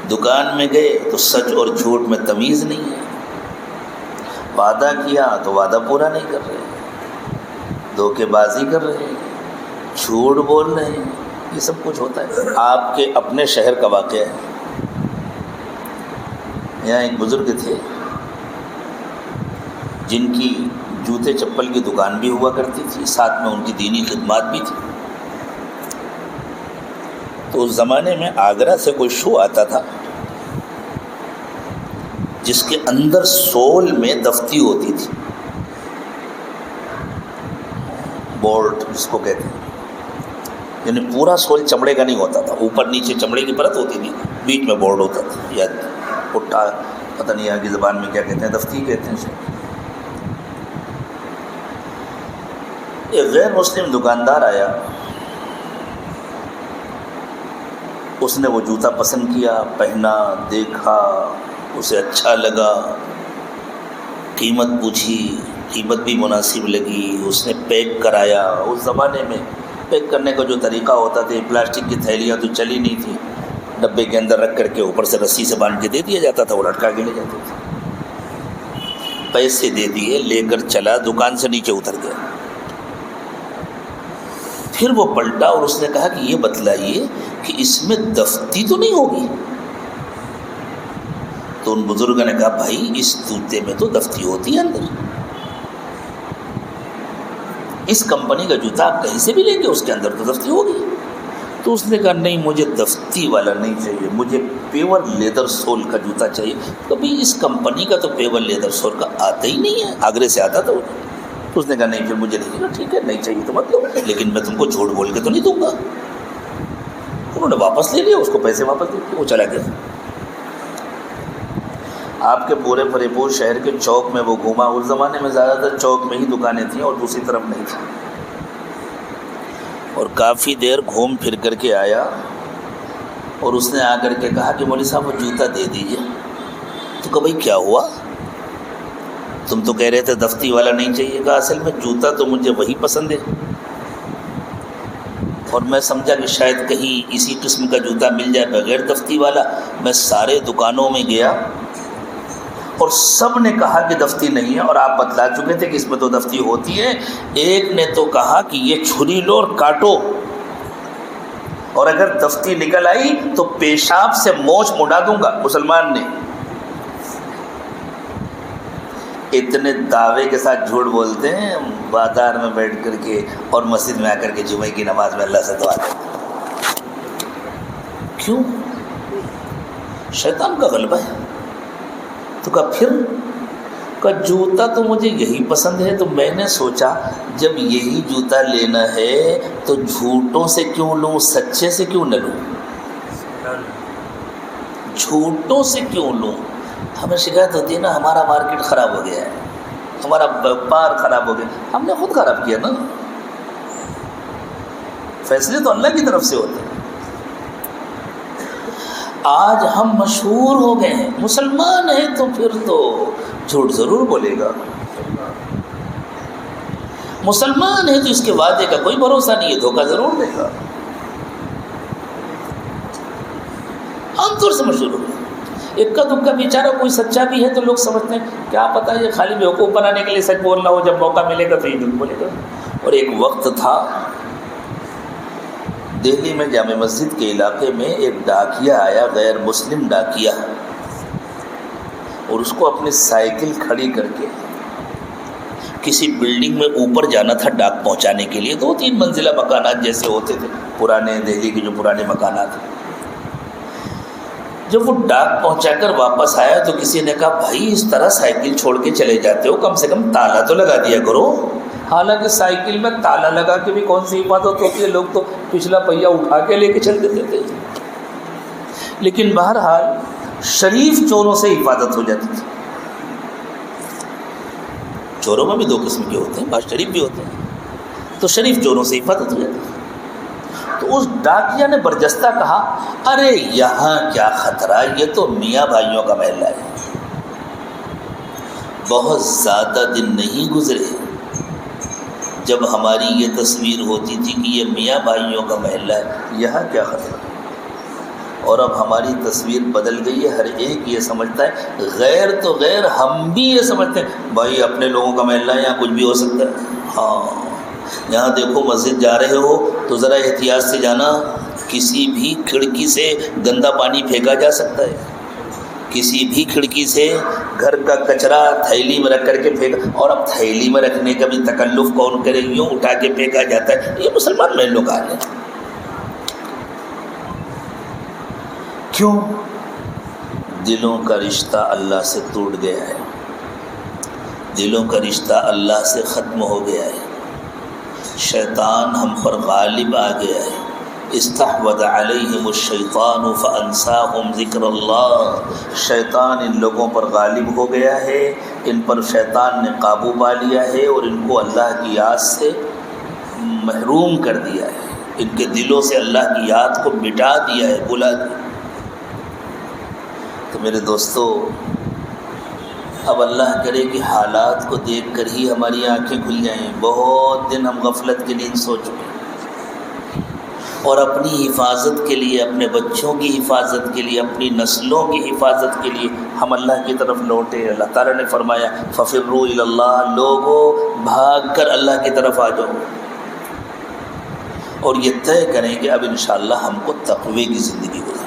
دکان میں گئے تو سچ اور جھوٹ میں تمیز نہیں ہے، وعدہ کیا تو وعدہ پورا نہیں کر رہے، دھوکے بازی کر رہے ہیں، جھوٹ بول رہے ہیں، یہ سب کچھ ہوتا ہے۔ آپ کے اپنے شہر کا واقعہ ہے، یہاں ایک بزرگ تھے جن کی جوتے چپل کی دکان بھی ہوا کرتی تھی، ساتھ میں ان کی دینی خدمات بھی تھی۔ تو اس زمانے میں آگرہ سے کوئی شو آتا تھا جس کے اندر سول میں دفتی ہوتی تھی، بولٹ جس کو کہتے ہیں، یعنی پورا سول چمڑے کا نہیں ہوتا تھا، اوپر نیچے چمڑے کی پرت ہوتی تھی، بیچ میں بولٹ ہوتا تھا، یا پٹا، پتہ نہیں یہاں کی زبان میں کیا کہتے ہیں، دفتی کہتے ہیں اسے۔ ایک غیر مسلم دکاندار آیا، اس نے وہ جوتا پسند کیا، پہنا، دیکھا، اسے اچھا لگا، قیمت پوچھی، قیمت بھی مناسب لگی، اس نے پیک کرایا۔ اس زمانے میں پیک کرنے کا جو طریقہ ہوتا تھا، پلاسٹک کی تھیلیاں تو چلی نہیں تھی، ڈبے کے اندر رکھ کر کے اوپر سے رسی سے باندھ کے دے دیا جاتا تھا، وہ لٹکا کے لے جاتے تھے۔ پیسے دے دیے، لے کر چلا، دکان سے نیچے اتر گیا، پھر وہ پلٹا اور اس نے کہا کہ یہ بتلائیے کہ اس میں دفتی تو نہیں ہوگی؟ تو ان بزرگوں نے کہا بھائی اس جوتے میں تو دفتی ہوتی ہے اندر، اس کمپنی کا جوتا آپ کہیں سے بھی لیں گے اس کے اندر تو دفتی ہوگی۔ تو اس نے کہا نہیں مجھے دفتی والا نہیں چاہیے، مجھے پیور لیدر سول کا جوتا چاہیے۔ کبھی اس کمپنی کا تو پیور لیدر سول کا آتا ہی نہیں ہے، آگرے سے آتا تھا وہ۔ تو اس نے کہا نہیں پھر مجھے نہیں، ٹھیک ہے نہیں چاہیے تو مت لو، لیکن میں تم کو جھوٹ بول کے تو نہیں دوں گا۔ انہوں نے واپس لے لیا، اس کو پیسے واپس دے دیے، وہ چلا گیا۔ آپ کے پورے پریپور شہر کے چوک میں وہ گھوما، اس زمانے میں زیادہ تر چوک میں ہی دکانیں تھیں اور دوسری طرف نہیں تھیں، اور کافی دیر گھوم پھر کر کے آیا اور اس نے آ کر کے کہا کہ مولوی صاحب وہ جوتا دے دیجیے. تو کہا بھائی کیا ہوا؟ تم تو کہہ رہے تھے دفتی والا نہیں چاہیے. کہا اصل میں جوتا تو مجھے وہی پسند ہے، اور میں سمجھا کہ شاید کہیں اسی قسم کا جوتا مل جائے بغیر دفتی والا. میں سارے دکانوں میں گیا اور سب نے کہا کہ دفتی نہیں ہے، اور آپ بتلا چکے تھے کہ اس میں تو دفتی ہوتی ہے. ایک نے تو کہا کہ یہ چھری لو اور کاٹو، اور اگر دفتی نکل آئی تو پیشاب سے مونچھ مڈا دوں گا. مسلمان نے اتنے دعوے کے ساتھ جھوٹ بولتے ہیں بازار میں بیٹھ کر کے اور مسجد میں آ کر کے جمعے کی نماز میں اللہ سے دعا کرتے. کیوں؟ شیطان کا غلبہ ہے. تو کہا پھر؟ کہا جوتا تو مجھے یہی پسند ہے، تو میں نے سوچا جب یہی جوتا لینا ہے تو جھوٹوں سے کیوں لوں، سچے سے کیوں نہ لوں؟ جھوٹوں سے کیوں لوں؟ ہمیں شکایت ہوتی ہے نا ہمارا مارکیٹ خراب ہو گیا ہے، ہمارا ویپار خراب ہو گیا. ہم نے خود خراب کیا نا. فیصلے تو اللہ کی طرف سے ہوتے ہیں. آج ہم مشہور ہو گئے ہیں، مسلمان ہیں تو پھر تو جھوٹ ضرور بولے گا. مسلمان ہے تو اس کے وعدے کا کوئی بھروسہ نہیں ہے، دھوکہ ضرور دے گا. عام طور سے مشہور ہو گئے. ایک کا دکا بیچارہ کوئی سچا بھی ہے تو لوگ سمجھتے ہیں کیا پتہ یہ خالی بیوقوف بنانے کے لیے سچ بولنا ہو، جب موقع ملے گا تو یہ جھوٹ بولے گا. اور ایک وقت تھا دہلی میں جامع مسجد کے علاقے میں ایک ڈاکیا آیا، غیر مسلم ڈاکیا، اور اس کو اپنی سائیکل کھڑی کر کے کسی بلڈنگ میں اوپر جانا تھا ڈاک پہنچانے کے لیے. 2-3 منزلہ مکانات جیسے ہوتے تھے پرانے دہلی کے جو پرانے مکانات ہیں. جب وہ ڈاک پہنچا کر واپس آیا تو کسی نے کہا بھائی اس طرح سائیکل چھوڑ کے چلے جاتے ہو، کم سے کم تالا تو لگا دیا کرو. حالانکہ سائیکل میں تالا لگا کے بھی کون سی حفاظت ہوتی ہے، لوگ تو پچھلا پہیہ اٹھا کے لے کے چل دیتے تھے. لیکن بہرحال شریف چوروں سے حفاظت ہو جاتی تھی. چوروں میں بھی 2 قسم کے ہوتے ہیں، بعض شریف بھی ہوتے ہیں، تو شریف چوروں سے حفاظت ہو جاتی تھی. تو اس ڈاکیا نے برجستہ کہا ارے یہاں کیا خطرہ، یہ تو میاں بھائیوں کا محلہ ہے. بہت زیادہ دن نہیں گزرے جب ہماری یہ تصویر ہوتی تھی کہ یہ میاں بھائیوں کا محلہ ہے، یہاں کیا خطرہ. اور اب ہماری تصویر بدل گئی ہے. ہر ایک یہ سمجھتا ہے، غیر تو غیر ہم بھی یہ سمجھتے ہیں بھائی اپنے لوگوں کا محلہ ہے، یہاں کچھ بھی ہو سکتا ہے. ہاں یہاں دیکھو مسجد جا رہے ہو تو ذرا احتیاط سے جانا، کسی بھی کھڑکی سے گندا پانی پھینکا جا سکتا ہے، کسی بھی کھڑکی سے گھر کا کچرا تھیلی میں رکھ کر کے پھینکا. اور اب تھیلی میں رکھنے کا بھی تکلف کون کرے، یوں اٹھا کے پھینکا جاتا ہے. یہ مسلمان محلوں کا حال ہے. کیوں؟ دلوں کا رشتہ اللہ سے ٹوٹ گیا ہے، دلوں کا رشتہ اللہ سے ختم ہو گیا ہے. شیطان ہم پر غالب آ گیا ہے. استحوذ علیہم الشیطان فانساہم ذکر اللہ. شیطان ان لوگوں پر غالب ہو گیا ہے، ان پر شیطان نے قابو پا لیا ہے اور ان کو اللہ کی یاد سے محروم کر دیا ہے. ان کے دلوں سے اللہ کی یاد کو مٹا دیا ہے، بلا دیا. تو میرے دوستو، اب اللہ کرے کہ حالات کو دیکھ کر ہی ہماری آنکھیں کھل جائیں. بہت دن ہم غفلت کی نیند سو چکے ہیں، اور اپنی حفاظت کے لیے، اپنے بچوں کی حفاظت کے لیے، اپنی نسلوں کی حفاظت کے لیے ہم اللہ کی طرف لوٹے. اللہ تعالیٰ نے فرمایا فَفِرُّوا إِلَى اللَّهِ، لوگوں بھاگ کر اللہ کی طرف آ جاؤ، اور یہ طے کریں کہ اب انشاءاللہ ہم کو تقوی کی زندگی گزاریں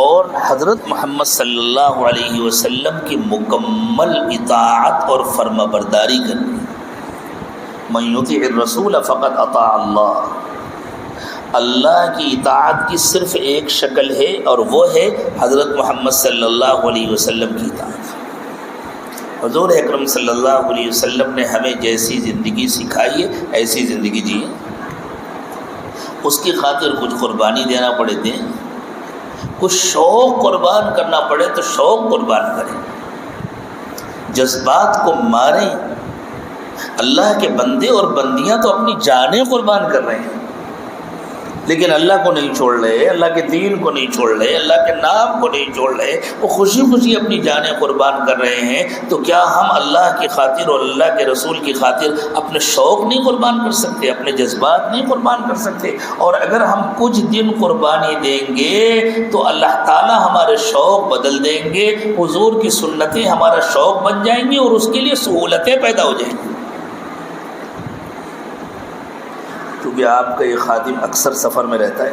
اور حضرت محمد صلی اللہ علیہ وسلم کی مکمل اطاعت اور فرما برداری کرنی. من یطع الرسول فقد اطاع اللہ. اللہ کی اطاعت کی صرف ایک شکل ہے اور وہ ہے حضرت محمد صلی اللہ علیہ وسلم کی اطاعت. حضور اکرم صلی اللہ علیہ وسلم نے ہمیں جیسی زندگی سکھائی ہے ایسی زندگی جیے. اس کی خاطر کچھ قربانی دینا پڑے دیں، کچھ شوق قربان کرنا پڑے تو شوق قربان کریں، جذبات کو ماریں. اللہ کے بندے اور بندیاں تو اپنی جانیں قربان کر رہے ہیں. لیکن اللہ کو نہیں چھوڑ رہے، اللہ کے دین کو نہیں چھوڑ رہے، اللہ کے نام کو نہیں چھوڑ رہے، وہ خوشی خوشی اپنی جانیں قربان کر رہے ہیں، تو کیا ہم اللہ کی خاطر اور اللہ کے رسول کی خاطر اپنے شوق نہیں قربان کر سکتے، اپنے جذبات نہیں قربان کر سکتے؟ اور اگر ہم کچھ دن قربانی دیں گے تو اللہ تعالیٰ ہمارے شوق بدل دیں گے، حضور کی سنتیں ہمارا شوق بن جائیں گی اور اس کے لیے سہولتیں پیدا ہو جائیں گی۔ کیونکہ آپ کا یہ خادم اکثر سفر میں رہتا ہے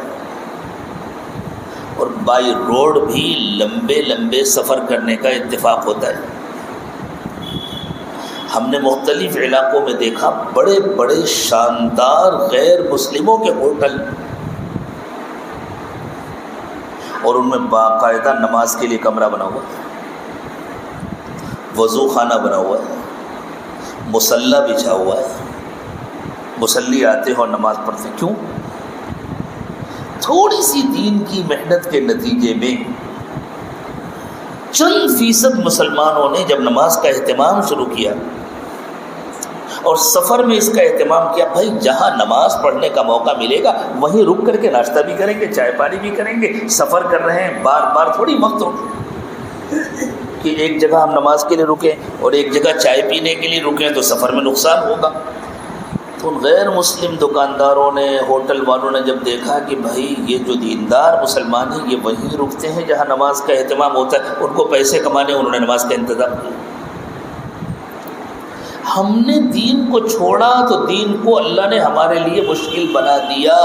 اور بائی روڈ بھی لمبے لمبے سفر کرنے کا اتفاق ہوتا ہے۔ ہم نے مختلف علاقوں میں دیکھا بڑے بڑے شاندار غیر مسلموں کے ہوٹل، اور ان میں باقاعدہ نماز کے لیے کمرہ بنا ہوا ہے، وضو خانہ بنا ہوا ہے، مصلی بچھا ہوا ہے، مصلی آتے ہیں اور نماز پڑھتے ہیں۔ کیوں؟ تھوڑی سی دین کی محنت کے نتیجے میں چند فیصد مسلمانوں نے جب نماز کا اہتمام شروع کیا اور سفر میں اس کا اہتمام کیا، بھائی جہاں نماز پڑھنے کا موقع ملے گا وہیں رک کر کے ناشتہ بھی کریں گے، چائے پانی بھی کریں گے، سفر کر رہے ہیں، بار بار تھوڑی وقت کہ ایک جگہ ہم نماز کے لیے رکیں اور ایک جگہ چائے پینے کے لیے رکیں تو سفر میں نقصان ہوگا۔ تو غیر مسلم دکانداروں نے، ہوٹل والوں نے جب دیکھا کہ بھائی یہ جو دیندار مسلمان ہیں یہ وہیں رکتے ہیں جہاں نماز کا اہتمام ہوتا ہے، ان کو پیسے کمانے انہوں نے نماز کا انتظام کیا۔ ہم نے دین کو چھوڑا تو دین کو اللہ نے ہمارے لیے مشکل بنا دیا۔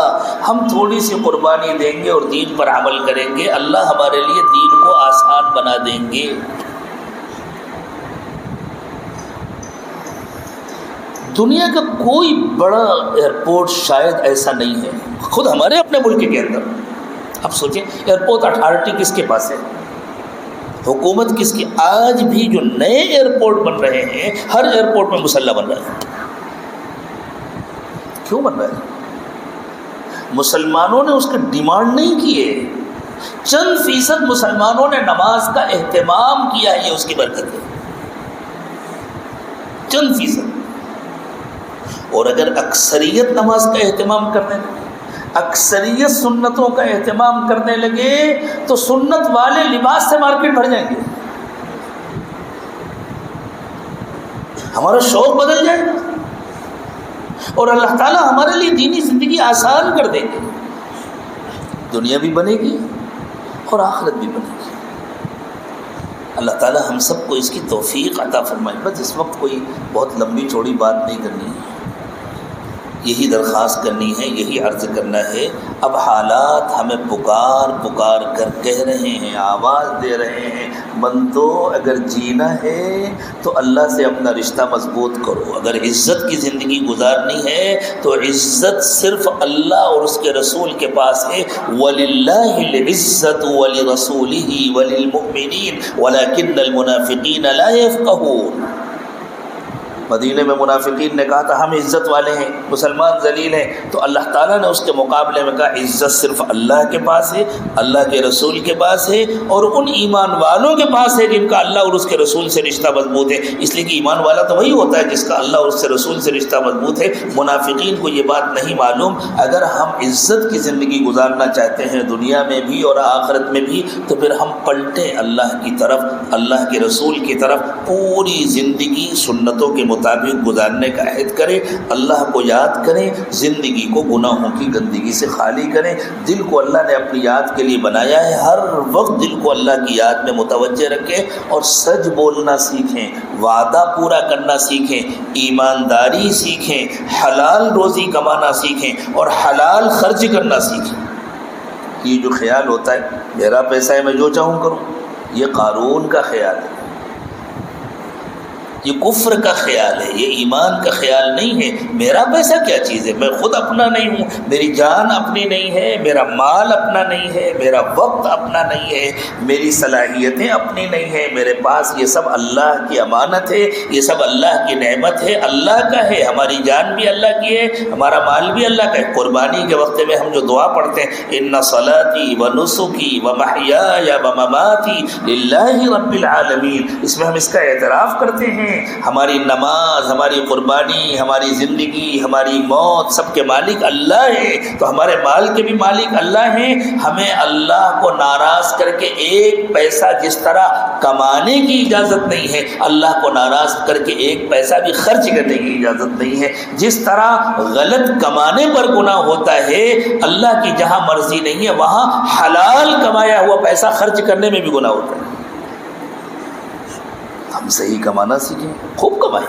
ہم تھوڑی سی قربانی دیں گے اور دین پر عمل کریں گے، اللہ ہمارے لیے دین کو آسان بنا دیں گے۔ دنیا کا کوئی بڑا ایئرپورٹ شاید ایسا نہیں ہے، خود ہمارے اپنے ملک کے اندر اب سوچیں ایئرپورٹ اتھارٹی کس کے پاس ہے، حکومت کس کی؟ آج بھی جو نئے ایئرپورٹ بن رہے ہیں ہر ایئرپورٹ میں مصلی بن رہا ہے۔ کیوں بن رہا ہے؟ مسلمانوں نے اس کی ڈیمانڈ نہیں کی ہے، چند فیصد مسلمانوں نے نماز کا اہتمام کیا ہے، یہ اس کی برکت ہے، چند فیصد۔ اور اگر اکثریت نماز کا اہتمام کرنے لگے، اکثریت سنتوں کا اہتمام کرنے لگے تو سنت والے لباس سے مارکیٹ بھر جائیں گے، ہمارا شوق بدل جائے گا اور اللہ تعالیٰ ہمارے لیے دینی زندگی آسان کر دیں گے، دنیا بھی بنے گی اور آخرت بھی بنے گی۔ اللہ تعالیٰ ہم سب کو اس کی توفیق عطا فرمائے۔ بس اس وقت کوئی بہت لمبی چوڑی بات نہیں کرنی ہے، یہی درخواست کرنی ہے، یہی عرض کرنا ہے۔ اب حالات ہمیں پکار پکار کر کہہ رہے ہیں، آواز دے رہے ہیں، بندو اگر جینا ہے تو اللہ سے اپنا رشتہ مضبوط کرو، اگر عزت کی زندگی گزارنی ہے تو عزت صرف اللہ اور اس کے رسول کے پاس ہے۔ وَلِلَّهِ الْعِزَّةُ وَلِرَسُولِهِ وَلِلْمُؤْمِنِينَ وَلَكِنَّ الْمُنَافِقِينَ لَا يَفْقَهُونَ۔ مدینے میں منافقین نے کہا تھا ہم عزت والے ہیں، مسلمان ذلیل ہیں، تو اللہ تعالیٰ نے اس کے مقابلے میں کہا عزت صرف اللہ کے پاس ہے، اللہ کے رسول کے پاس ہے اور ان ایمان والوں کے پاس ہے جن کا اللہ اور اس کے رسول سے رشتہ مضبوط ہے۔ اس لیے کہ ایمان والا تو وہی ہوتا ہے جس کا اللہ اور اس کے رسول سے رشتہ مضبوط ہے۔ منافقین کو یہ بات نہیں معلوم۔ اگر ہم عزت کی زندگی گزارنا چاہتے ہیں دنیا میں بھی اور آخرت میں بھی تو پھر ہم پلٹیں اللہ کی طرف، اللہ کے رسول کی طرف، پوری زندگی سنتوں کے مطابق گزارنے کا عہد کریں، اللہ کو یاد کریں، زندگی کو گناہوں کی گندگی سے خالی کریں۔ دل کو اللہ نے اپنی یاد کے لیے بنایا ہے، ہر وقت دل کو اللہ کی یاد میں متوجہ رکھیں اور سچ بولنا سیکھیں، وعدہ پورا کرنا سیکھیں، ایمانداری سیکھیں، حلال روزی کمانا سیکھیں اور حلال خرچ کرنا سیکھیں۔ یہ جو خیال ہوتا ہے میرا پیسہ ہے میں جو چاہوں کروں، یہ قارون کا خیال ہے، یہ کفر کا خیال ہے، یہ ایمان کا خیال نہیں ہے۔ میرا پیسہ کیا چیز ہے، میں خود اپنا نہیں ہوں، میری جان اپنی نہیں ہے، میرا مال اپنا نہیں ہے، میرا وقت اپنا نہیں ہے، میری صلاحیتیں اپنی نہیں ہیں، میرے پاس یہ سب اللہ کی امانت ہے، یہ سب اللہ کی نعمت ہے، اللہ کا ہے، ہماری جان بھی اللہ کی ہے، ہمارا مال بھی اللہ کا ہے۔ قربانی کے وقت میں ہم جو دعا پڑھتے ہیں ان صلاتی و نسکی و محیای و مماتی للہ رب العالمین، اس میں ہم اس کا اعتراف کرتے ہیں ہیں. ہماری نماز، ہماری قربانی، ہماری زندگی، ہماری موت، سب کے مالک اللہ ہے. تو ہمارے مال کے بھی مالک اللہ ہیں. ہمیں اللہ کو ناراض کر کے ایک پیسہ جس طرح کمانے کی اجازت نہیں ہے، اللہ کو ناراض کر کے ایک پیسہ بھی خرچ کرنے کی اجازت نہیں ہے. جس طرح غلط کمانے پر گناہ ہوتا ہے، اللہ کی جہاں مرضی نہیں ہے وہاں حلال کمایا ہوا پیسہ خرچ کرنے میں بھی گناہ ہوتا ہے. ہم صحیح کمانا سیکھیں، خوب کمائیں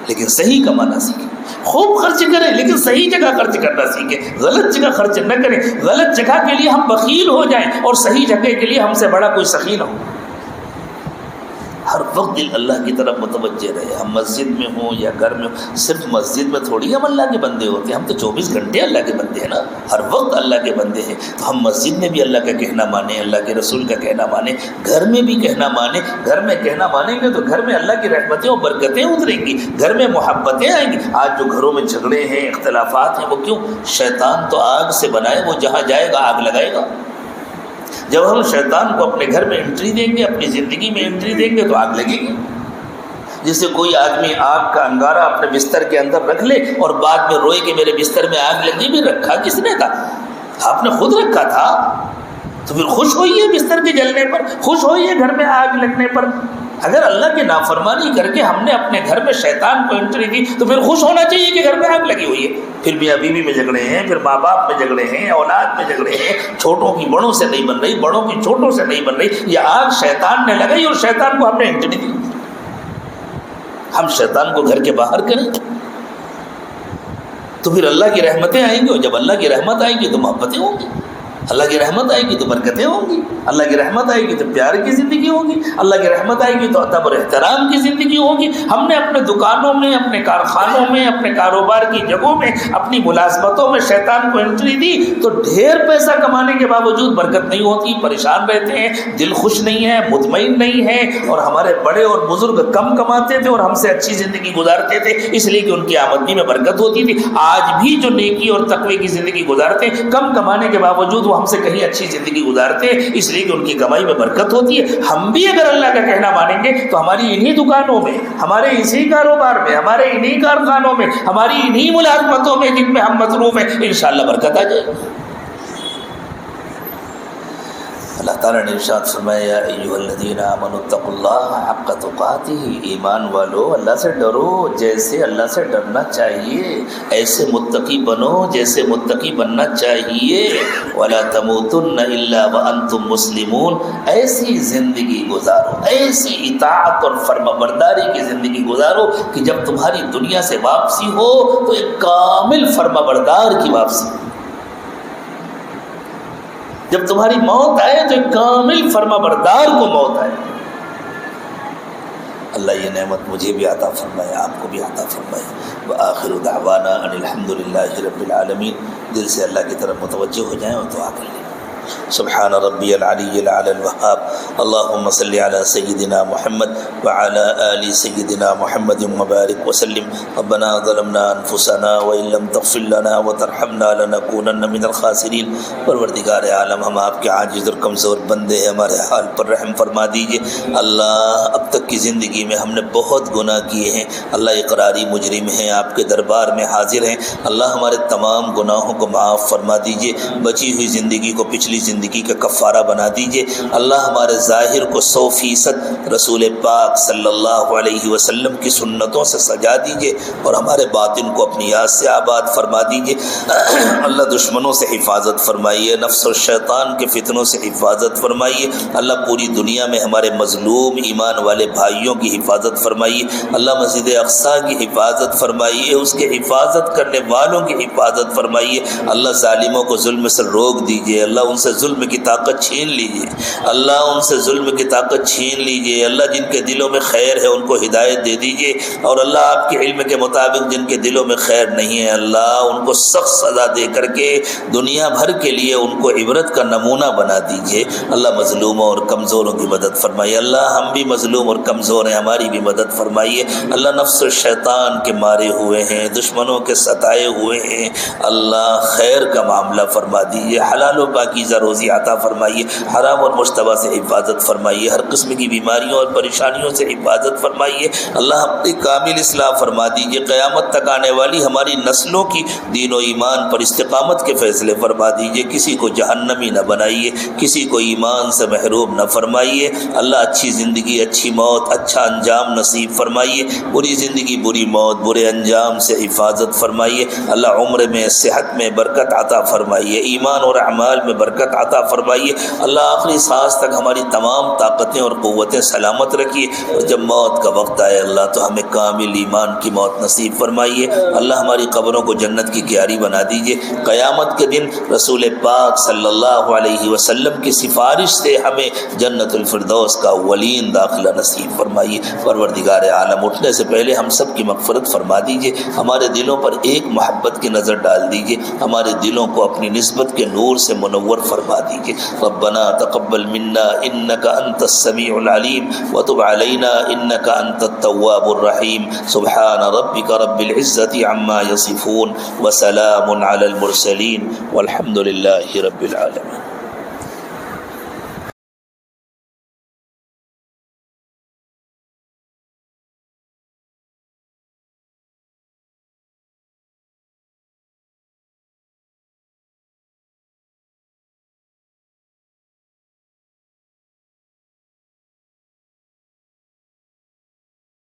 لیکن صحیح کمانا سیکھیں. خوب خرچ کریں لیکن صحیح جگہ خرچ کرنا سیکھیں. غلط جگہ خرچ نہ کریں. غلط جگہ کے لیے ہم بخیل ہو جائیں اور صحیح جگہ کے لیے ہم سے بڑا کوئی سخی نہ ہو. ہر وقت دل اللہ کی طرف متوجہ رہے. ہم مسجد میں ہوں یا گھر میں ہوں، صرف مسجد میں تھوڑی ہم اللہ کے بندے ہوتے ہیں. ہم تو 24 گھنٹے اللہ کے بندے ہیں نا، ہر وقت اللہ کے بندے ہیں. تو ہم مسجد میں بھی اللہ کا کہنا مانیں، اللہ کے رسول کا کہنا مانیں، گھر میں بھی کہنا مانیں. گھر میں کہنا مانیں گے تو گھر میں اللہ کی رحمتیں اور برکتیں اتریں گی، گھر میں محبتیں آئیں گی. آج جو گھروں میں جھگڑے ہیں، اختلافات ہیں، وہ کیوں؟ شیطان تو آگ سے بنائے، وہ جہاں جائے گا آگ لگائے گا. جب ہم شیطان کو اپنے گھر میں انٹری دیں گے، اپنی زندگی میں انٹری دیں گے تو آگ لگے گی. جسے کوئی آدمی آگ کا انگارہ اپنے بستر کے اندر رکھ لے اور بعد میں روئے کہ میرے بستر میں آگ لگی. بھی رکھا کس نے تھا؟ آپ نے خود رکھا تھا. تو پھر خوش ہوئیے بستر کے جلنے پر، خوش ہوئیے گھر میں آگ لگنے پر. اگر اللہ کی نافرمانی کر کے ہم نے اپنے گھر میں شیطان کو انٹری دی تو پھر خوش ہونا چاہیے کہ گھر میں آگ لگی ہوئی ہے. پھر میاں بیوی میں جھگڑے ہیں، پھر ماں باپ میں جھگڑے ہیں، اولاد میں جھگڑے ہیں. چھوٹوں کی بڑوں سے نہیں بن رہی، بڑوں کی چھوٹوں سے نہیں بن رہی. یہ آگ شیطان نے لگائی اور شیطان کو ہم نے انٹری دی. ہم شیطان کو گھر کے باہر کریں تو پھر اللہ کی رحمتیں آئیں گی. اور جب اللہ کی رحمت آئے گی تو محبتیں ہوں گی. اللہ کی رحمت آئے گی تو برکتیں ہوں گی. اللہ کی رحمت آئے گی تو پیار کی زندگی ہوگی. اللہ کی رحمت آئے گی تو ادب اور احترام کی زندگی ہوگی. ہم نے اپنے دکانوں میں، اپنے کارخانوں میں، اپنے کاروبار کی جگہوں میں، اپنی ملازمتوں میں شیطان کو انٹری دی تو ڈھیر پیسہ کمانے کے باوجود برکت نہیں ہوتی. پریشان رہتے ہیں، دل خوش نہیں ہے، مطمئن نہیں ہے. اور ہمارے بڑے اور بزرگ کم کماتے تھے اور ہم سے اچھی زندگی گزارتے تھے، اس لیے کہ ان کی آمدنی میں برکت ہوتی تھی. آج بھی جو نیکی اور تقوی کی زندگی گزارتے ہیں، کم کمانے کے باوجود وہ ہم سے کہیں اچھی زندگی گزارتے ہیں، اس لیے کہ ان کی کمائی میں برکت ہوتی ہے. ہم بھی اگر اللہ کا کہنا مانیں گے تو ہماری انہی دکانوں میں، ہمارے اسی کاروبار میں، ہمارے انہی کارخانوں میں، ہماری انہی ملازمتوں میں جن میں ہم مصروف ہیں، انشاءاللہ برکت آ جائے گی. اللہ تعالیٰ نے ارشاد فرمایا یا ایھا الذین آمنوا اتقوا اللہ حق تقاتہ، ایمان والو اللہ سے ڈرو جیسے اللہ سے ڈرنا چاہیے، ایسے متقی بنو جیسے متقی بننا چاہیے. ولا تموتن الا وانتم مسلمون، ایسی زندگی گزارو، ایسی اطاعت اور فرمانبرداری کی زندگی گزارو کہ جب تمہاری دنیا سے واپسی ہو تو ایک کامل فرمانبردار کی واپسی. جب تمہاری موت آئے تو ایک کامل فرما بردار کو موت آئے. اللہ یہ نعمت مجھے بھی عطا فرمائے، آپ کو بھی عطا فرمائے. وآخر دعوانا ان الحمدللہ رب العالمین. دل سے اللہ کی طرف متوجہ ہو جائیں اور دعا کر لیں. سبحان ربی العلی الاعلی الوہاب. اللہم صلی علی سیدنا محمد وعلی آل سیدنا محمد وبارک وسلم. ربنا ظلمنا انفسنا وان لم تغفر لنا وترحمنا لنکونن من الخاسرین. پروردگار عالم، ہم آپ کے عاجز اور کمزور بندے ہیں، ہمارے حال پر رحم فرما دیجئے. اللہ اب تک کی زندگی میں ہم نے بہت گناہ کیے ہیں. اللہ اقراری مجرم ہیں، آپ کے دربار میں حاضر ہیں. اللہ ہمارے تمام گناہوں کو معاف فرما دیجئے. بچی ہوئی زندگی کو پچھلی زندگی کا کفارہ بنا دیجئے. اللہ ہمارے ظاہر کو 100% رسول پاک صلی اللہ علیہ وسلم کی سنتوں سے سجا دیجئے اور ہمارے باطن کو اپنی یاد سے آباد فرما دیجئے. اللہ دشمنوں سے حفاظت فرمائیے، نفس اور شیطان کے فتنوں سے حفاظت فرمائیے. اللہ پوری دنیا میں ہمارے مظلوم ایمان والے بھائیوں کی حفاظت فرمائیے. اللہ مسجد اقصیٰ کی حفاظت فرمائیے، اس کے حفاظت کرنے والوں کی حفاظت فرمائیے. اللہ ظالموں کو ظلم سے روک دیجئے. اللہ ان سے ظلم کی طاقت چھین لیجئے. اللہ ان سے ظلم کی طاقت چھین لیجئے. اللہ جن کے دلوں میں خیر ہے ان کو ہدایت دے دیجئے، اور اللہ آپ کے علم کے مطابق جن کے دلوں میں خیر نہیں ہے اللہ ان کو سخت سزا دے کر کے دنیا بھر کے لیے ان کو عبرت کا نمونہ بنا دیجئے. اللہ مظلوموں اور کمزوروں کی مدد فرمائیے. اللہ ہم بھی مظلوم اور کمزور ہیں، ہماری بھی مدد فرمائیے. اللہ نفس و شیطان کے مارے ہوئے ہیں، دشمنوں کے ستائے ہوئے ہیں، اللہ خیر کا معاملہ فرما دیجئے. حلال و پاکیزہ پاکیزہ روزی عطا فرمائیے، حرام اور مشتبہ سے حفاظت فرمائیے، ہر قسم کی بیماریوں اور پریشانیوں سے حفاظت فرمائیے۔ اللہ اپنی کامل اصلاح فرما دیجیے، قیامت تک آنے والی ہماری نسلوں کی دین و ایمان پر استقامت کے فیصلے فرما دیجیے، کسی کو جہنمی نہ بنائیے، کسی کو ایمان سے محروم نہ فرمائیے۔ اللہ اچھی زندگی، اچھی موت، اچھا انجام نصیب فرمائیے، بری زندگی، بری موت، برے انجام سے حفاظت فرمائیے۔ اللہ عمر میں، صحت میں برکت عطا فرمائیے، ایمان اور اعمال میں برکت عطا فرمائیے۔ اللہ آخری سانس تک ہماری تمام طاقتیں اور قوتیں سلامت رکھیے، اور جب موت کا وقت آئے اللہ تو ہمیں کامل ایمان کی موت نصیب فرمائیے۔ اللہ ہماری قبروں کو جنت کی کیاری بنا دیجیے۔ قیامت کے دن رسول پاک صلی اللہ علیہ وسلم کی سفارش سے ہمیں جنت الفردوس کا اولین داخلہ نصیب فرمائیے۔ پروردگار عالم، اٹھنے سے پہلے ہم سب کی مغفرت فرما دیجیے، ہمارے دلوں پر ایک محبت کی نظر ڈال دیجیے، ہمارے دلوں کو اپنی نسبت کے نور سے منور فرما دیجیے۔ ربنا تقبل منا انک انت السمیع العلیم وتب علینا انک انت التواب الرحیم۔ سبحان ربک رب العزة عما یصفون وسلام علی المرسلین والحمد للہ رب العالمین۔